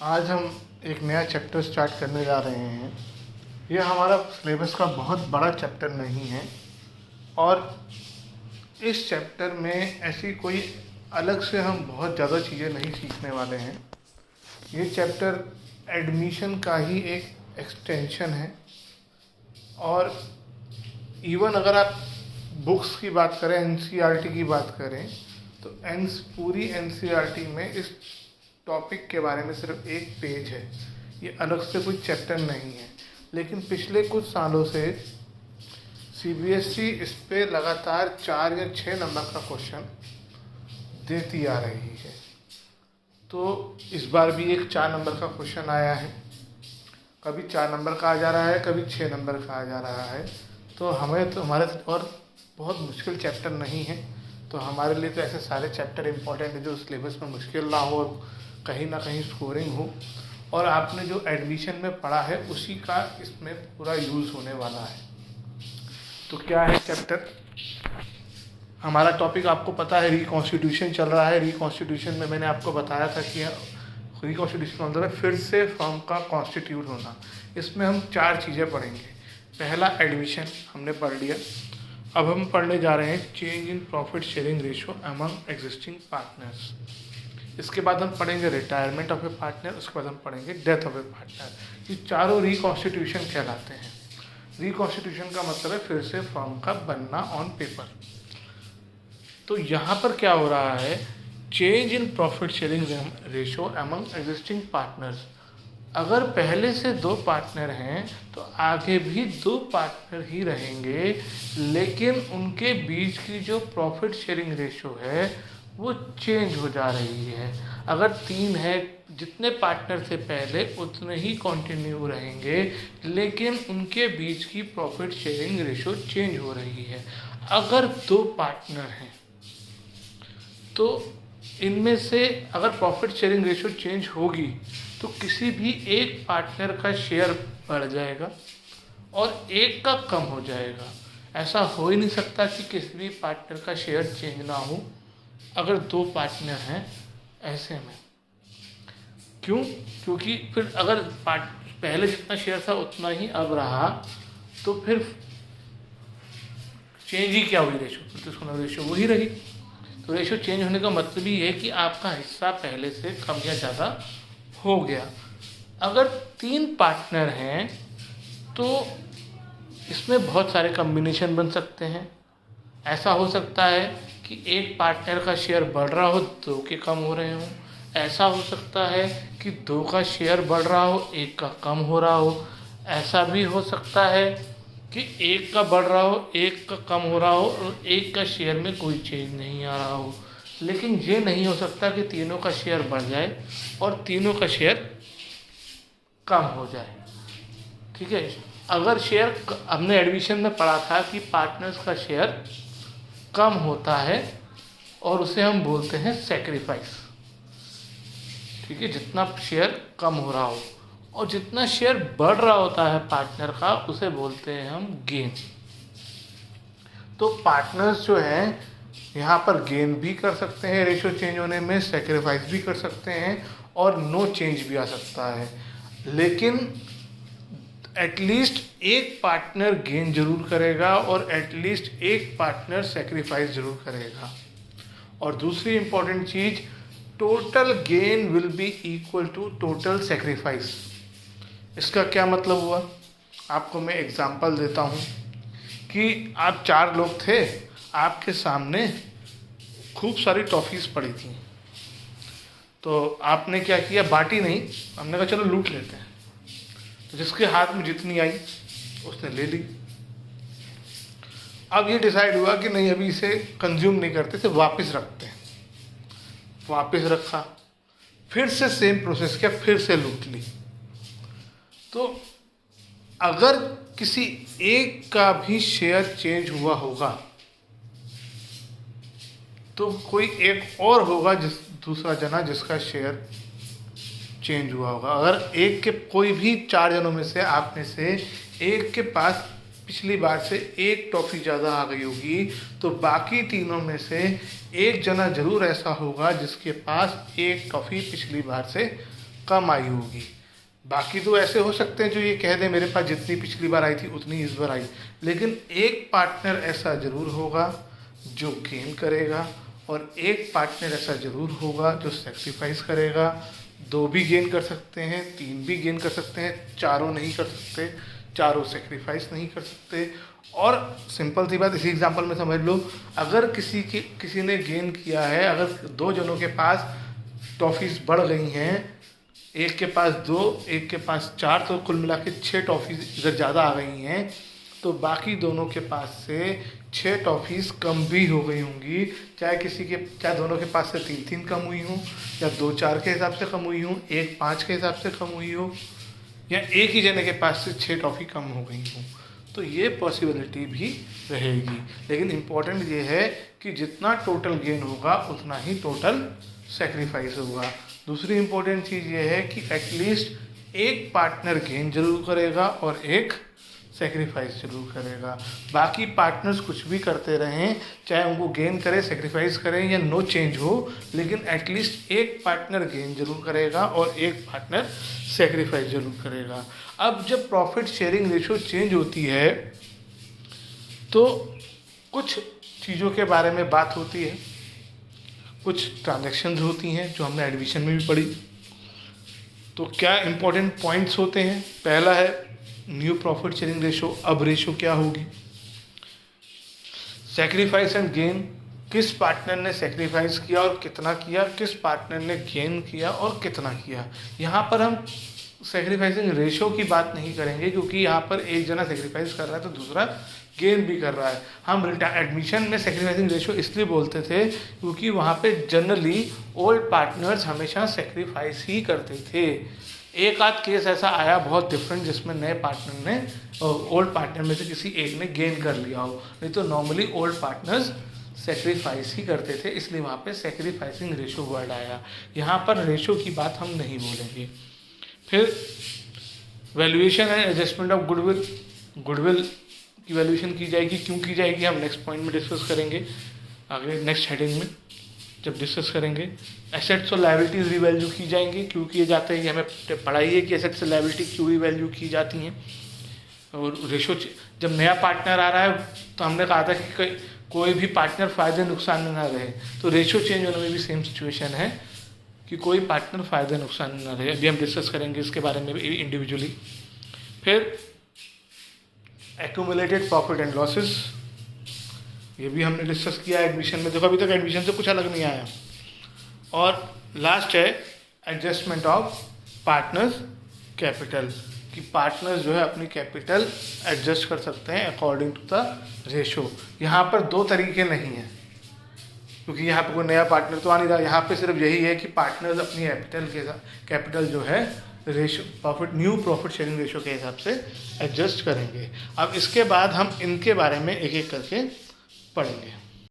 आज हम एक नया चैप्टर स्टार्ट करने जा रहे हैं। यह हमारा सिलेबस का बहुत बड़ा चैप्टर नहीं है और इस चैप्टर में ऐसी कोई अलग से हम बहुत ज़्यादा चीज़ें नहीं सीखने वाले हैं। ये चैप्टर एडमिशन का ही एक एक्सटेंशन है और इवन अगर आप बुक्स की बात करें, एनसीईआरटी की बात करें, तो पूरी एनसीईआरटी में इस टॉपिक के बारे में सिर्फ एक पेज है। ये अलग से कोई चैप्टर नहीं है, लेकिन पिछले कुछ सालों से सीबीएसई इस पे लगातार 4 या 6 नंबर का क्वेश्चन देती आ रही है। तो इस बार भी एक 4 नंबर का क्वेश्चन आया है। कभी 4 नंबर का आ जा रहा है, कभी 6 नंबर का आ जा रहा है। तो हमारे और बहुत मुश्किल चैप्टर नहीं है। तो हमारे लिए तो ऐसे सारे चैप्टर इम्पोर्टेंट है जो सिलेबस में मुश्किल ना हो और कहीं ना कहीं स्कोरिंग हो, और आपने जो एडमिशन में पढ़ा है उसी का इसमें पूरा यूज़ होने वाला है। तो क्या है चैप्टर? हमारा टॉपिक आपको पता है, रिकॉन्स्टिट्यूशन चल रहा है। रिकॉन्स्टिट्यूशन में मैंने आपको बताया था कि रिकॉन्स्टिट्यूशन का मतलब है फिर से फॉर्म का कॉन्स्टिट्यूट होना। इसमें हम 4 चीज़ें पढ़ेंगे। पहला एडमिशन हमने पढ़ लिया। अब हम पढ़ने जा रहे हैं change in profit sharing ratio among existing partners. इसके बाद हम पढ़ेंगे रिटायरमेंट ऑफ ए पार्टनर। उसके बाद हम पढ़ेंगे डेथ ऑफ ए पार्टनर। ये चारों रिकॉन्स्टिट्यूशन कहलाते हैं। रिकॉन्स्टिट्यूशन का मतलब है फिर से फॉर्म का बनना ऑन पेपर। तो यहाँ पर क्या हो रहा है, change in profit sharing ratio among existing partners. अगर पहले से 2 पार्टनर हैं तो आगे भी 2 पार्टनर ही रहेंगे, लेकिन उनके बीच की जो प्रॉफिट शेयरिंग रेशो है वो चेंज हो जा रही है। अगर 3 है, जितने पार्टनर थे पहले उतने ही कंटिन्यू रहेंगे, लेकिन उनके बीच की प्रॉफिट शेयरिंग रेशो चेंज हो रही है। अगर 2 पार्टनर हैं तो इनमें से अगर प्रॉफिट शेयरिंग रेशो चेंज होगी तो किसी भी एक पार्टनर का शेयर बढ़ जाएगा और एक का कम हो जाएगा। ऐसा हो ही नहीं सकता कि किसी भी पार्टनर का शेयर चेंज ना हो अगर 2 पार्टनर हैं ऐसे में। क्यों? क्योंकि फिर अगर पहले जितना शेयर था उतना ही अब रहा तो फिर चेंज ही क्या हुई रेशो, फिर तो उसको रेशो वही रही। तो रेशो चेंज होने का मतलब ही है कि आपका हिस्सा पहले से कम या ज़्यादा हो गया। अगर 3 पार्टनर हैं तो इसमें बहुत सारे कम्बिनेशन बन सकते हैं। ऐसा हो सकता है कि एक पार्टनर का शेयर बढ़ रहा हो, 2 के कम हो रहे हों। ऐसा हो सकता है कि 2 का शेयर बढ़ रहा हो, 1 का कम हो रहा हो। ऐसा भी हो सकता है कि 1 का बढ़ रहा हो, 1 का कम हो रहा हो और 1 का शेयर में कोई चेंज नहीं आ रहा हो। लेकिन ये नहीं हो सकता कि तीनों का शेयर बढ़ जाए और तीनों का शेयर कम हो जाए। ठीक है। अगर शेयर, हमने एडमिशन में पढ़ा था कि पार्टनर्स का शेयर कम होता है और उसे हम बोलते हैं सेक्रीफाइस। ठीक है, जितना शेयर कम हो रहा हो, और जितना शेयर बढ़ रहा होता है पार्टनर का उसे बोलते हैं हम गेन। तो पार्टनर्स जो हैं यहाँ पर गेन भी कर सकते हैं रेशो चेंज होने में, सेक्रीफाइस भी कर सकते हैं और नो चेंज भी आ सकता है। लेकिन एटलीस्ट एक पार्टनर गेन जरूर करेगा और एटलीस्ट एक पार्टनर सेक्रीफाइस जरूर करेगा। और दूसरी इंपॉर्टेंट चीज़, total gain will be equal to total sacrifice. इसका क्या मतलब हुआ? आपको मैं एग्जांपल देता हूँ कि आप 4 लोग थे, आपके सामने खूब सारी टॉफ़ीज़ पड़ी थी। तो आपने क्या किया, बांटी नहीं, हमने कहा चलो लूट लेते हैं। तो जिसके हाथ में जितनी आई उसने ले ली। अब ये डिसाइड हुआ कि नहीं, अभी इसे कंज्यूम नहीं करते, इसे वापस रखते हैं। वापस रखा, फिर से सेम प्रोसेस किया, फिर से लूट ली। तो अगर किसी एक का भी शेयर चेंज हुआ होगा तो कोई एक और होगा, दूसरा जना जिसका शेयर चेंज हुआ होगा। अगर एक के, कोई भी 4 जनों में से आप में से एक के पास पिछली बार से 1 टॉफ़ी ज़्यादा आ गई होगी, तो बाकी तीनों में से एक जना जरूर ऐसा होगा जिसके पास 1 टॉफ़ी पिछली बार से कम आई होगी। बाकी तो ऐसे हो सकते हैं जो ये कह दें मेरे पास जितनी पिछली बार आई थी उतनी इस बार आई, लेकिन एक पार्टनर ऐसा ज़रूर होगा जो गेन करेगा और एक पार्टनर ऐसा ज़रूर होगा जो सेक्रीफाइस करेगा। 2 भी गेन कर सकते हैं, 3 भी गेन कर सकते हैं, चारों नहीं कर सकते, चारों सेक्रीफाइस नहीं कर सकते। और सिंपल सी बात इसी एग्जांपल में समझ लो, अगर किसी ने गेन किया है, अगर 2 जनों के पास टॉफ़ीज़ बढ़ गई हैं, एक के पास 2 एक के पास 4, तो कुल मिला के 6 टॉफ़ीज़ इधर ज़्यादा आ गई हैं, तो बाकी दोनों के पास से 6 टॉफ़ीज़ कम भी हो गई होंगी, चाहे दोनों के पास से 3-3 कम हुई हों, या 2-4 के हिसाब से कम हुई हों, 1-5 के हिसाब से कम हुई हो, या एक ही जने के पास से 6 टॉफ़ी कम हो गई हों। तो ये पॉसिबिलिटी भी रहेगी, लेकिन इम्पॉर्टेंट ये है कि जितना टोटल गेन होगा उतना ही टोटल सेक्रीफाइस होगा। दूसरी इम्पोर्टेंट चीज़ ये है कि एटलीस्ट एक पार्टनर गेन जरूर करेगा और एक सेक्रीफाइस जरूर करेगा। बाकी पार्टनर्स कुछ भी करते रहें, चाहे उनको गेन करें, सेक्रीफाइस करें या नो चेंज हो, लेकिन एटलीस्ट एक पार्टनर गेन जरूर करेगा और एक पार्टनर सेक्रीफाइस जरूर करेगा। अब जब प्रॉफिट शेयरिंग रेशो चेंज होती है तो कुछ चीज़ों के बारे में बात होती है, कुछ ट्रांजैक्शंस होती हैं जो हमने एडमिशन में भी पढ़ी। तो क्या इंपॉर्टेंट पॉइंट्स होते हैं? पहला है न्यू प्रॉफिट शेयरिंग रेशो। अब रेशो क्या होगी? सेक्रीफाइस एंड गेन, किस पार्टनर ने सेक्रीफाइस किया और कितना किया, किस पार्टनर ने गेन किया और कितना किया। यहाँ पर हम सेक्रीफाइसिंग रेशो की बात नहीं करेंगे, क्योंकि यहाँ पर एक जना सेक्रीफाइस कर रहा है तो दूसरा गेन भी कर रहा है। हम एडमिशन में सेक्रीफाइसिंग रेशो इसलिए बोलते थे क्योंकि वहाँ पे जनरली ओल्ड पार्टनर्स हमेशा सेक्रीफाइस ही करते थे। एक आध केस ऐसा आया बहुत डिफरेंट जिसमें नए पार्टनर ने ओल्ड पार्टनर में से किसी एक ने गेन कर लिया हो, नहीं तो नॉर्मली ओल्ड पार्टनर्स सेक्रीफाइस ही करते थे, इसलिए वहाँ पे सेक्रीफाइसिंग रेशो वर्ड आया। यहाँ पर रेशो की बात हम नहीं बोलेंगे। फिर valuation and adjustment of goodwill, goodwill की वैल्यूएशन की जाएगी, क्यों की जाएगी हम नेक्स्ट पॉइंट में डिस्कस करेंगे, आगे नेक्स्ट हेडिंग में जब डिस्कस करेंगे। एसेट्स और लायबिलिटीज रिवैल्यू की जाएंगी, क्यों किए जाते हैं, हमें पढ़ाई है कि एसेट्स और लायबिलिटी क्यों रिवैल्यू की जाती हैं। और रेशो जब नया पार्टनर आ रहा है तो हमने कहा था कि कोई भी पार्टनर फ़ायदे नुकसान में ना रहे, तो रेशो चेंज होने में भी सेम सिचुएशन है कि कोई पार्टनर फ़ायदे नुकसान में ना रहे। अभी हम डिस्कस करेंगे इसके बारे में भी इंडिविजुअली। फिर एक्यूमुलेटेड प्रॉफिट एंड लॉसेस, ये भी हमने डिस्कस किया एडमिशन में। देखो अभी तक एडमिशन से कुछ अलग नहीं आया। और लास्ट है एडजस्टमेंट ऑफ पार्टनर्स कैपिटल, कि पार्टनर्स जो है अपनी कैपिटल एडजस्ट कर सकते हैं अकॉर्डिंग टू द रेशो। यहाँ पर 2 तरीके नहीं हैं, क्योंकि यहाँ पर कोई नया पार्टनर तो आ नहीं रहा। यहाँ पे सिर्फ यही है कि पार्टनर्स अपनी कैपिटल जो है ratio new profit sharing ratio के हिसाब से एडजस्ट करेंगे। अब इसके बाद हम इनके बारे में एक एक करके पढ़ेंगे।